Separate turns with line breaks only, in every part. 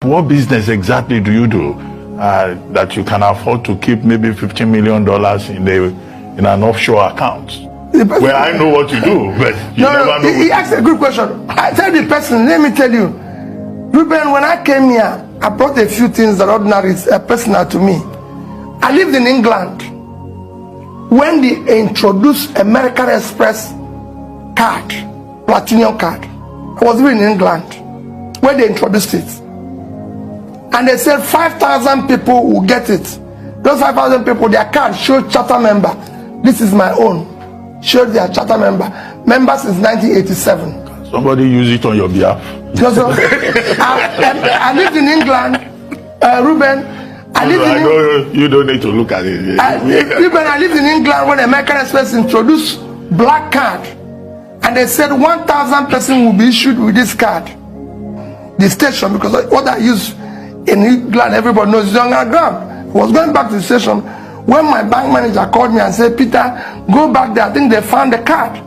What business exactly do you do that you can afford to keep maybe $15 million in an offshore account? Well, I know what you do, but you never know.
He asked a good question. I tell the person, let me tell you, Ruben, when I came here, I brought a few things that ordinary is personal to me. I lived in England when they introduced American Express card, platinum card. I was living in England when they introduced it. And they said 5,000 people will get it. Those 5,000 people, their card showed charter member. This is my own. Showed their charter member. Member since 1987.
Somebody use it on your behalf.
So, I lived in England, Ruben.
You don't need to look at it.
Ruben, I lived in England when American Express introduced black card. And they said 1,000 persons will be issued with this card. The station, because what I use in England, everybody knows is on our ground. I was going back to the station when my bank manager called me and said, Peter, go back there. I think they found the card.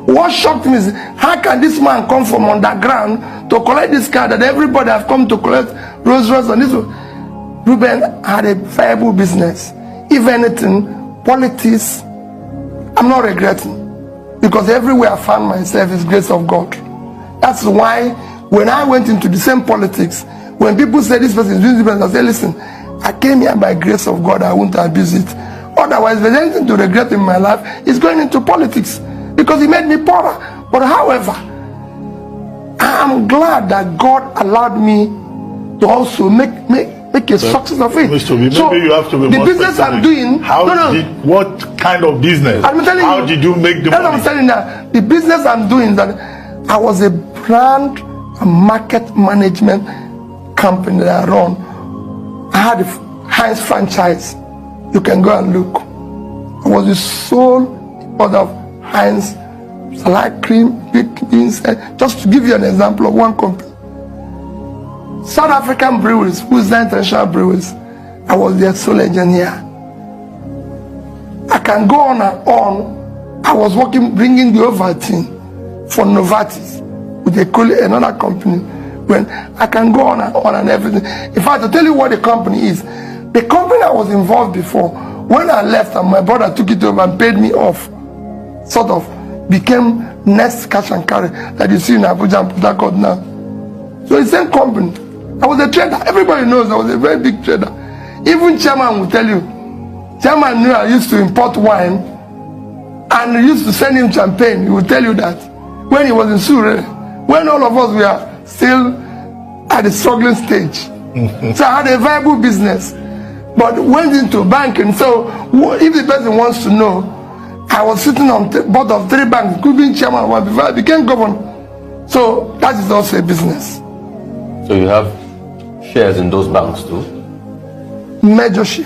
What shocked me is, how can this man come from underground to collect this card that everybody have come to collect Rolls Royce on this one? Ruben had a viable business. If anything, politics, I'm not regretting. Because everywhere I found myself is grace of God. That's why when I went into the same politics, when people say this person is doing this, I say, listen, I came here by grace of God, I won't abuse it. Otherwise, if there's anything to regret in my life, it's going into politics. Because he made me poorer. But however, I'm glad that God allowed me to also make a success of it.
So maybe you have to be
the
more
business
specific.
I'm doing.
What kind of business?
I'm telling
How did you make the money?
I'm telling you, the business I'm doing that I was a brand and market management company that I run. I had a Heinz franchise. You can go and look. I was the sole importer of Heinz salad cream, baked beans. Just to give you an example of one company. South African breweries, who's the international breweries, I was their sole engineer. I can go on and on. I was working, bringing the Ovaltine for Novartis with another company. When I can go on and everything. In fact, to tell you what the company is, the company I was involved before, when I left and my brother took it over and paid me off, sort of became next cash and carry that you see in Abuja and Port Harcourt now. So it's the same company. I was a trader. Everybody knows I was a very big trader. Even chairman will tell you. Chairman knew I used to import wine and he used to send him champagne. He will tell you that when he was in Surrey, when all of us were still at the struggling stage. So I had a viable business, but went into banking. So if the person wants to know, I was sitting on the board of 3 banks, could be chairman one before I became governor. So that is also a business.
So you have shares in those banks too?
Major share.